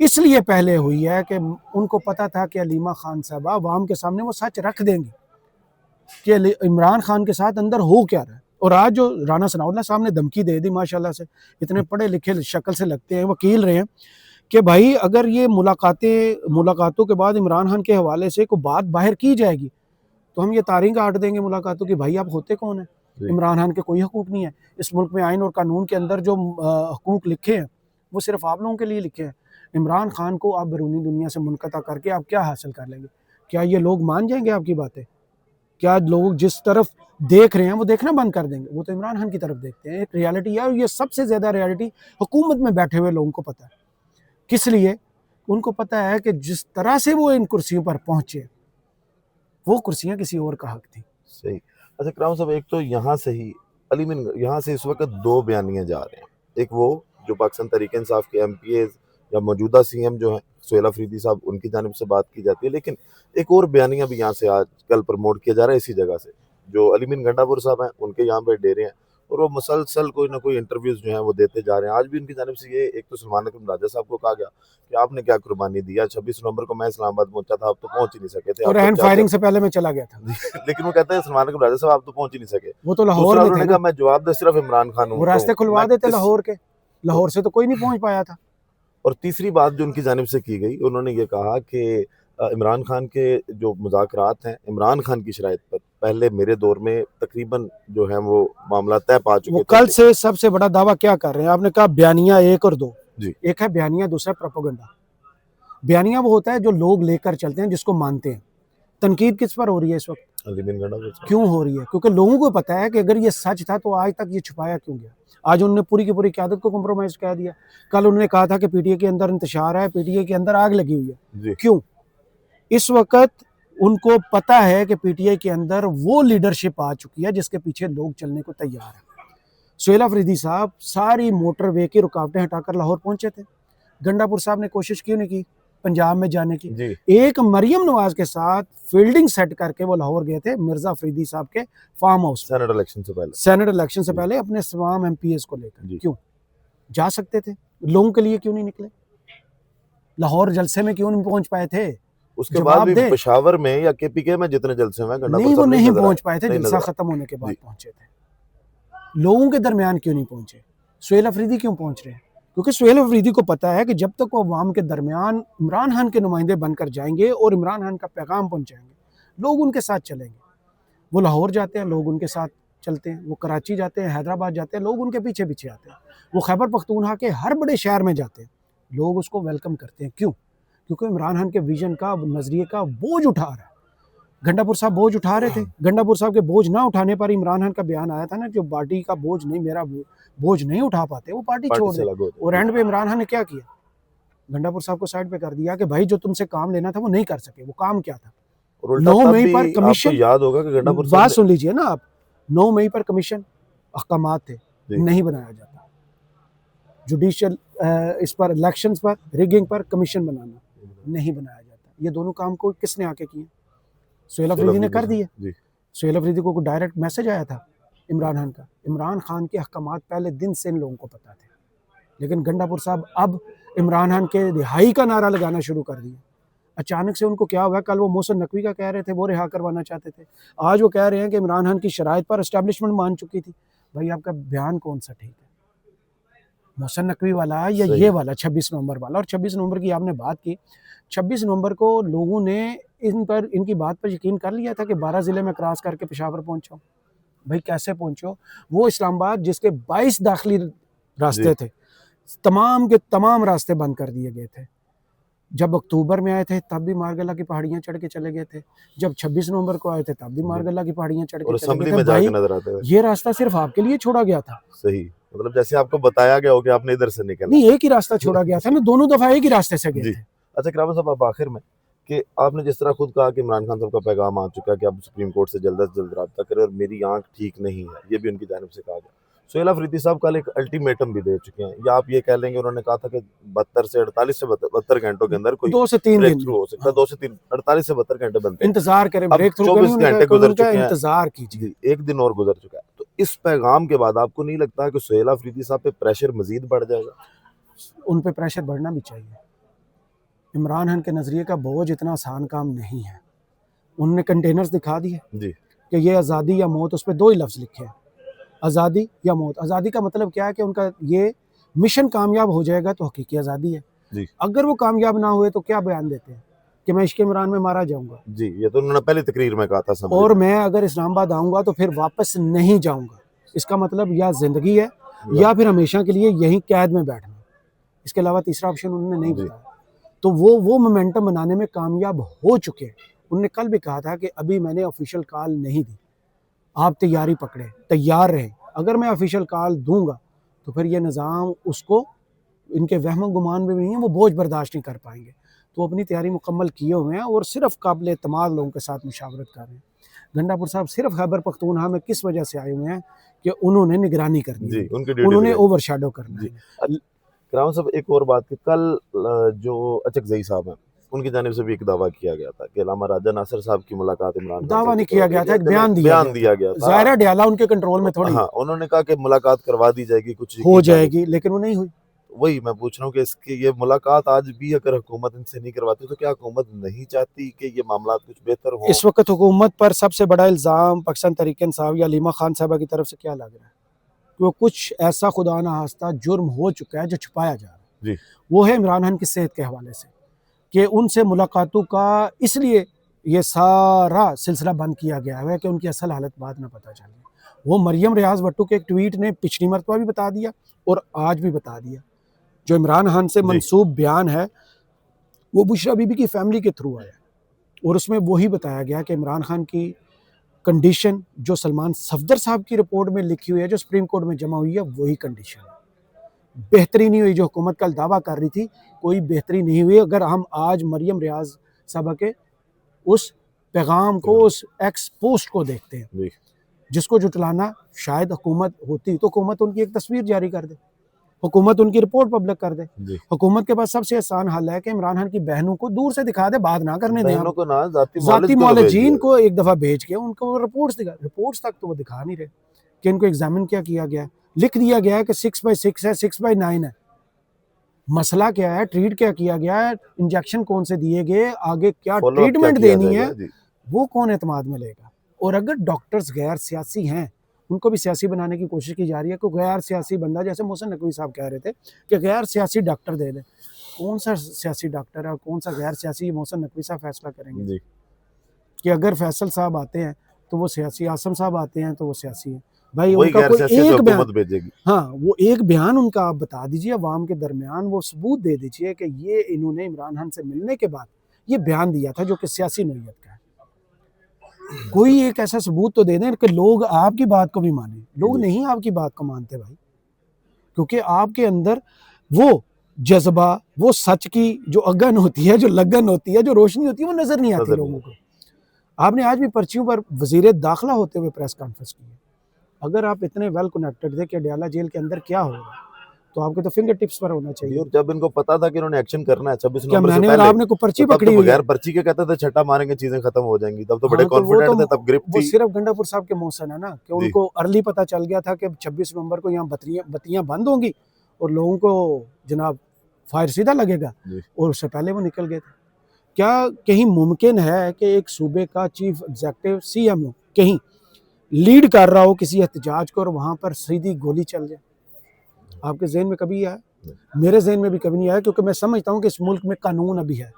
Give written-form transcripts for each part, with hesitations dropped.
اس لیے پہلے ہوئی ہے کہ ان کو پتا تھا کہ علیمہ خان صاحبہ عوام کے سامنے وہ سچ رکھ دیں گی کہ عمران خان کے ساتھ اندر ہو کیا رہا ہے. اور آج جو رانا ثناء اللہ صاحب نے دھمکی دے دی ماشاءاللہ سے, اتنے پڑھے لکھے شکل سے لگتے ہیں, وکیل رہے ہیں, کہ بھائی اگر یہ ملاقاتوں کے بعد عمران خان کے حوالے سے کوئی بات باہر کی جائے گی تو ہم یہ تاریخ کاٹ دیں گے ملاقاتوں کی. بھائی آپ ہوتے کون ہیں؟ عمران خان کے کوئی حقوق نہیں ہے اس ملک میں. آئین اور قانون کے اندر جو حقوق لکھے ہیں وہ صرف آپ لوگوں کے لیے لکھے ہیں. عمران خان کو آپ بیرونی دنیا سے منقطع کر کے آپ کیا حاصل کر لیں گے؟ کیا یہ لوگ مان جائیں گے آپ کی باتیں؟ کیا لوگ جس طرف دیکھ رہے ہیں وہ دیکھنا بند کر دیں گے؟ وہ تو عمران خان کی طرف دیکھتے ہیں. ایک ریالٹی ہے, اور یہ سب سے زیادہ ریالٹی حکومت میں بیٹھے ہوئے لوگوں کو پتہ ہے. کس لیے؟ ان کو پتہ ہے کہ جس طرح سے وہ ان کرسیوں پر پہنچے وہ کرسیاں کسی اور کا حق تھیں. صحیح. اچھا کرام صاحب, ایک تو یہاں سے ہی یہاں سے اس وقت دو بیانیاں جا رہے ہیں. ایک وہ جو پاکستان تحریک انصاف کے ایم پی ایز یا موجودہ سی ایم جو ہیں سہیل افریدی صاحب, ان کی جانب سے بات کی جاتی ہے. لیکن ایک اور بیانیہ بھی یہاں سے آج کل پروموٹ کیا جا رہا ہے اسی جگہ سے, جو علی مین گنڈا پور صاحب ہیں ان کے یہاں پہ ڈیرے ہیں, اور وہ مسلسل کوئی نہ کوئی انٹرویوز جو ہیں وہ دیتے جا رہے ہیں. آج بھی ان کی جانب سے یہ ایک تو سلمان اکرم راجہ صاحب کو کہا گیا کہ آپ نے کیا قربانی دیا, 26 نومبر کو میں اسلام آباد پہنچا تھا, آپ تو پہنچ ہی نہیں سکے تھے. اور ہینڈ فائرنگ سے پہلے میں چلا گیا تھا. لیکن وہ کہتے ہیں سلمان اکرم راجہ صاحب آپ تو پہنچ ہی نہیں سکے. وہ تو لاہور میں تھے نا, میں جواب دے صرف عمران خان ہوں, وہ راستے کھلوا دیتے لاہور کے. لاہور سے تو کوئی نہیں پہنچ پایا تھا. اور تیسری بات جو ان کی جانب سے کی گئی, انہوں نے یہ کہا کہ عمران خان کے جو مذاکرات ہیں عمران خان کی شرائط پر پہلے میرے دور میں تقریباً جو ہیں وہ معاملات طے پا چکے وہ تھے. کل سے سب سے بڑا دعویٰ کیا کر رہے ہیں؟ آپ نے کہا بیانیہ 1 اور 2. جی. ایک ہے بیانیہ, دوسرا پروپیگنڈا. بیانیہ وہ ہوتا ہے جو لوگ لے کر چلتے ہیں, جس کو مانتے ہیں. تنقید کس پر ہو رہی ہے اس وقت؟ کیوں ہو رہی ہے؟ کیونکہ لوگوں کو پتا ہے کہ اگر یہ سچ تھا تو آج تک یہ چھپایا کیوں گیا. آج انہوں نے پوری کی پوری قیادت کو کمپرومائز کہہ دیا. کل انہوں نے کہا تھا کہ پی ٹی اے کے اندر انتشار ہے, پی ٹی اے کے اندر آگ لگی ہوئی ہے. کیوں؟ اس وقت ان کو پتا ہے کہ پی ٹی اے کے اندر وہ لیڈرشپ آ چکی ہے جس کے پیچھے لوگ چلنے کو تیار ہیں. سہیل افریدی صاحب ساری موٹر وے کی رکاوٹیں ہٹا کر لاہور پہنچے تھے. گنڈا پور صاحب نے کوشش کیوں نہیں کی پنجاب میں جانے کی؟ ایک مریم نواز کے ساتھ فیلڈنگ سیٹ کر کے وہ لاہور گئے تھے مرزا افریدی صاحب کے فارم ہاؤس, سینٹ الیکشن سے پہلے اپنے تمام ایم پی ایز کو لے کر. کیوں جا سکتے تھے؟ لوگوں کے لیے کیوں نہیں نکلے؟ لاہور جلسے میں کیوں نہیں پہنچ پائے تھے؟ اس کے بعد بھی پشاور میں یا کے پی کے میں جتنے جلسے ہوئے نہیں, وہ نہیں پہنچ پائے تھے. جلسہ ختم ہونے کے بعد پہنچے تھے. لوگوں کے درمیان کیوں نہیں پہنچے؟ سہیل افریدی کیوں پہنچ رہے ہیں؟ کیونکہ سہیل افریدی کو پتا ہے کہ جب تک وہ عوام کے درمیان عمران خان کے نمائندے بن کر جائیں گے اور عمران خان کا پیغام پہنچائیں گے, لوگ ان کے ساتھ چلیں گے. وہ لاہور جاتے ہیں, لوگ ان کے ساتھ چلتے ہیں. وہ کراچی جاتے ہیں, حیدرآباد جاتے ہیں, لوگ ان کے پیچھے پیچھے آتے ہیں. وہ خیبر پختونخوا کے ہر بڑے شہر میں جاتے ہیں, لوگ اس کو ویلکم کرتے ہیں. کیوں؟ کیونکہ عمران خان کے ویژن کا, نظریے کا بوجھ اٹھا رہا ہے. گنڈا پور صاحب بوجھ اٹھا رہے تھے. گنڈا پور صاحب کے بوجھ نہ اٹھانے پر عمران خان کا بیان آیا تھا نا, جو پارٹی کا بوجھ نہیں, میرا بوجھ نہیں اٹھا پاتے وہ پارٹی چھوڑ دیں. اور اینڈ پہ عمران خان نے کیا کیا؟ گنڈا پور صاحب کو سائڈ پہ کر دیا کہ بھائی جو تم سے کام لینا تھا وہ نہیں کر سکے. وہ کام کیا تھا؟ 9 مئی پر کمیشن, یاد ہوگا کہ گنڈا پور بات سن لیجئے نا آپ, 9 مئی پر کمیشن احکامات تھے, نہیں بنایا جاتا. جوڈیشل اس پر الیکشنز پر ریگنگ پر کمیشن بنانا نہیں بنایا جاتا. یہ دونوں کام کو کس نے آ کے کیے؟ سہیل افریدی نے کر دیے. سہیل افریدی کو ڈائریکٹ میسج آیا تھا عمران خان کا. عمران خان کے احکامات پہلے دن سے ان لوگوں کو پتا تھے, لیکن گنڈا پور صاحب اب عمران خان کے رہائی کا نعرہ لگانا شروع کر دیا. اچانک سے ان کو کیا ہوا؟ کل وہ محسن نقوی کا کہہ رہے تھے وہ رہا کروانا چاہتے تھے, آج وہ کہہ رہے ہیں کہ عمران خان کی شرائط پر اسٹیبلشمنٹ مان چکی تھی. بھائی آپ کا بیان کون سا ٹھیک ہے؟ محسن نقوی والا یا یہ والا 26 نومبر والا؟ اور 26 نومبر کی آپ نے بات کی, 26 نومبر کو لوگوں نے ان کی بات پر یقین کر لیا تھا کہ 12 ضلع میں کراس کر کے پشاور پہنچو. بھائی کیسے پہنچو؟ وہ اسلام آباد جس کے 22 داخلی راستے تھے, تمام کے تمام راستے بند کر دیے گئے تھے. جب اکتوبر میں آئے تھے تب بھی مارگلہ کی پہاڑیاں چڑھ کے چلے گئے تھے, جب 26 نومبر کو آئے تھے تب بھی مارگلہ کی پہاڑیاں چڑھ کے چلے گئے تھے. بھائی یہ راستہ صرف آپ کے لیے چھوڑا گیا تھا. صحیح, مطلب جیسے آپ کو بتایا گیا ہو کہ آپ نے ادھر سے نکلنا. نہیں, ایک ہی راستہ چھوڑا گیا تھا نا, دونوں دفعہ ایک ہی راستے سے گئے تھے. اچھا کرام صاحب, آپ آخر میں کہ آپ نے جس طرح خود کہا کہ عمران خان صاحب کا پیغام آ چکا ہے کہ آپ سپریم کورٹ سے جلد از جلد رابطہ کریں, اور میری آنکھ ٹھیک نہیں ہے, یہ بھی ان کی جانب سے کہا گیا. سہیل افریدی صاحب کل ایک الٹیمیٹم بھی دے چکے ہیں, یا آپ یہ کہہ لیں گے انہوں نے کہا تھا کہ 42 سے 48 سے 72 گھنٹوں کے اندر کوئی 2 سے 3 بریک تھرو ہو سکتا ہے. 2 سے 3 48 سے 72 گھنٹے بنتے ہیں, انتظار کریں. بریک تھرو 24 گھنٹے گزر چکے ہیں, انتظار کیجیے, ایک دن اور گزر چکا ہے. تو اس پیغام کے بعد آپ کو نہیں لگتا کہ سہیل افریدی صاحب پہ پریشر مزید بڑھ جائے گا؟ ان پہ پریشر بڑھنا بھی چاہیے. عمران خان کے نظریے کا بوجھ اتنا آسان کام نہیں ہے. انہوں نے کنٹینرز دکھا دیے جی کہ یہ آزادی یا موت, اس پہ 2 ہی لفظ لکھے ہیں, آزادی یا موت. آزادی کا مطلب کیا ہے کہ ان کا یہ مشن کامیاب ہو جائے گا تو حقیقی آزادی ہے. جی اگر وہ کامیاب نہ ہوئے تو کیا بیان دیتے ہیں کہ میں عشق عمران میں مارا جاؤں گا, جی, یہ تو انہوں نے پہلی تقریر میں کہا تھا اسمبلی اور میں. میں اگر اسلام آباد آؤں گا تو پھر واپس نہیں جاؤں گا. اس کا مطلب یا زندگی ہے یا پھر ہمیشہ کے لیے یہیں قید میں بیٹھنا. اس کے علاوہ تیسرا آپشن انہوں نے نہیں جی. بتایا. تو وہ مومنٹم بنانے میں کامیاب ہو چکے ہیں. انہوں نے کل بھی کہا تھا کہ ابھی میں نے آفیشیل کال نہیں دی, آپ تیاری پکڑے, تیار رہیں. اگر میں آفیشیل کال دوں گا تو پھر یہ نظام اس کو, ان کے وہم و گمان میں بھی نہیں ہے, وہ بوجھ برداشت نہیں کر پائیں گے. تو اپنی تیاری مکمل کیے ہوئے ہیں اور صرف قابل اعتماد لوگوں کے ساتھ مشاورت کر رہے ہیں. گنڈا پور صاحب صرف خیبر پختونخوا میں کس وجہ سے آئے ہوئے ہیں کہ انہوں نے نگرانی کرنی جی, ہے, ان کی ڈیوٹی انہوں نے پہ. اوور شیڈو کرنا جی. ہے. کرام صاحب ایک اور بات کہ کل جو اچکزئی صاحب ہیں ان کی جانب سے بھی ایک دعویٰ کیا گیا تھا کہ علامہ راجہ ناصر صاحب کی ملاقات عمران خان دعویٰ سے نہیں کیا گیا تھا, ایک بیان دیا گیا تھا. ظاہرہ ڈیالہ ان کے کنٹرول میں تھوڑی ہاں, انہوں نے کہا کہ ملاقات کروا دی جائے گی, کچھ ہو جائے گی, لیکن وہ نہیں ہوئی. وہی میں پوچھ رہا ہوں کہ اس کی یہ ملاقات آج بھی اگر حکومت ان سے نہیں کرواتی تو کیا حکومت نہیں چاہتی کہ یہ معاملات کچھ بہتر ہوں؟ اس وقت حکومت پر سب سے بڑا الزام پاکستان تحریک انصاف یا علیمہ خان صاحبہ کی طرف سے کیا لگ رہا ہے کہ وہ کچھ ایسا خدا نخواستہ جرم ہو چکا ہے جو چھپایا جا رہا ہے. جی. وہ ہے عمران خان کی صحت کے حوالے سے کہ ان سے ملاقاتوں کا اس لیے یہ سارا سلسلہ بند کیا گیا ہے کہ ان کی اصل حالت بات نہ پتہ چلے. وہ مریم ریاض بھٹو کے ایک ٹویٹ نے پچھلی مرتبہ بھی بتا دیا اور آج بھی بتا دیا. جو عمران خان سے منسوب بیان ہے وہ بشرا بی بی کی فیملی کے تھرو آیا اور اس میں وہی بتایا گیا کہ عمران خان کی کنڈیشن جو سلمان صفدر صاحب کی رپورٹ میں لکھی ہوئی ہے, جو سپریم کورٹ میں جمع ہوئی ہے, وہی کنڈیشن ہے. بہتری نہیں ہوئی. جو حکومت کل دعویٰ کر رہی تھی کوئی بہتری نہیں ہوئی. اگر ہم آج مریم ریاض صاحبہ کے اس پیغام کو, اس ایکس پوسٹ کو دیکھتے ہیں جس کو جٹلانا شاید حکومت ہوتی تو حکومت ان کی ایک تصویر جاری کر دے, حکومت ان کی رپورٹ پبلک کر دے. حکومت کے پاس سب سے آسان حل ہے کہ عمران خان کی بہنوں کو دور سے دکھا دے, بات نہ کرنے دیں. بہنوں کو نہ ذاتی معالجین کو ایک دفعہ بھیج کے ان کو رپورٹس دکھا, رپورٹس تک تو وہ دکھا نہیں رہے کہ ان کو ایگزامن کیا گیا. لکھ دیا گیا ہے کہ 6/6 ہے, 6/9 ہے. مسئلہ کیا ہے, ٹریٹ کیا گیا ہے, انجیکشن کون سے دیے گئے, آگے کیا ٹریٹمنٹ دینی ہے, وہ کون اعتماد میں لے گا. اور اگر ڈاکٹرز غیر سیاسی ہیں, ان کو بھی سیاسی بنانے کی کوشش کی جا رہی ہے کہ غیر سیاسی بندہ, جیسے محسن نقوی صاحب کہہ رہے تھے کہ غیر سیاسی ڈاکٹر دے دیں. کون سا سیاسی ڈاکٹر ہے اور کون سا غیر سیاسی, محسن نقوی صاحب فیصلہ کریں گے کہ اگر فیصل صاحب آتے ہیں تو وہ سیاسی, آصم صاحب آتے ہیں تو وہ سیاسی ہیں. بھائی ان کا کوئی ایک بیان, ہاں وہ ایک بیان ان کا آپ بتا دیجئے عوام کے درمیان, وہ ثبوت دے دیجئے کہ یہ انہوں نے عمران خان سے ملنے کے بعد یہ بیان دیا تھا جو کہ سیاسی نوعیت کا ہے. کوئی ایک ایسا ثبوت تو دے دیں کہ لوگ آپ کی بات کو بھی مانیں. لوگ نہیں آپ کی بات کو مانتے بھائی, کیونکہ آپ کے اندر وہ جذبہ, وہ سچ کی جو اگن ہوتی ہے, جو لگن ہوتی ہے, جو روشنی ہوتی ہے, وہ نظر نہیں آتی لوگوں کو. آپ نے آج بھی پرچیوں پر وزیر داخلہ ہوتے ہوئے پریس کانفرنس کی ہے. اگر آپ اتنے ویل کنیکٹڈ تھے کہ اڈیالہ جیل کے اندر کیا ہو رہا تو آپ کے تو فنگر ٹپس پر ہونا چاہیے. اور جب ان کو پتا تھا کہ انہوں نے ایکشن کرنا ہے 26 کیا نومبر میں سے نے اور پہلے, آپ نے کوئی پرچی تب پکڑی تو ہوئی ہے؟ بغیر پرچی کے کہتے تھے چھٹا ماریں گے چیزیں ختم ہو جائیں گی, تب تو بڑے کانفیڈنٹ تھے, تب گرپ وہ تھی. صرف گنڈا پور صاحب کے محسن ہے نا کہ ان کو ارلی پتا چل گیا تھا کہ 26 نومبر کو یہاں بتیاں بند ہوں گی اور لوگوں کو جناب فائر سیدھا لگے گا, اور اس سے پہلے وہ نکل گئے تھے. کیا کہیں ممکن ہے کہ ایک صوبے کا چیف ایگزیکٹو CMO کہیں لیڈ کر رہا ہو کسی احتجاج کو اور وہاں پر سیدھی گولی چل جائے؟ آپ کے ذہن میں کبھی آیا؟ میرے ذہن میں بھی کبھی نہیں آیا, کیونکہ میں سمجھتا ہوں کہ اس ملک میں قانون ابھی ہے.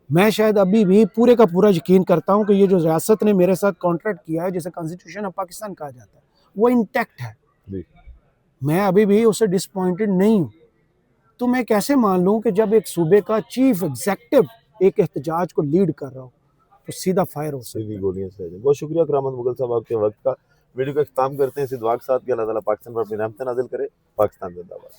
میں شاید ابھی بھی پورے کا پورا یقین کرتا ہوں کہ یہ جو ریاست نے میرے ساتھ کانٹریکٹ کیا ہے, جسے کانسٹیٹیوشن آف پاکستان کہا جاتا ہے, وہ انٹیکٹ ہے. میں ابھی بھی اس سے ڈسپوائنٹڈ نہیں ہوں. تو میں کیسے مان لوں کہ جب ایک صوبے کا چیف ایگزیکٹو ایک احتجاج کو لیڈ کر رہا ہو تو سیدھا فائر ہو سکتا ہے. بہت شکریہ کرامت مغل صاحب آپ کے وقت کا. ویڈیو کا اختتام کرتے ہیں اسی دعا کے ساتھ کہ اللہ تعالیٰ پاکستان پر اپنی رحمت نازل کرے. پاکستان زندہ باد.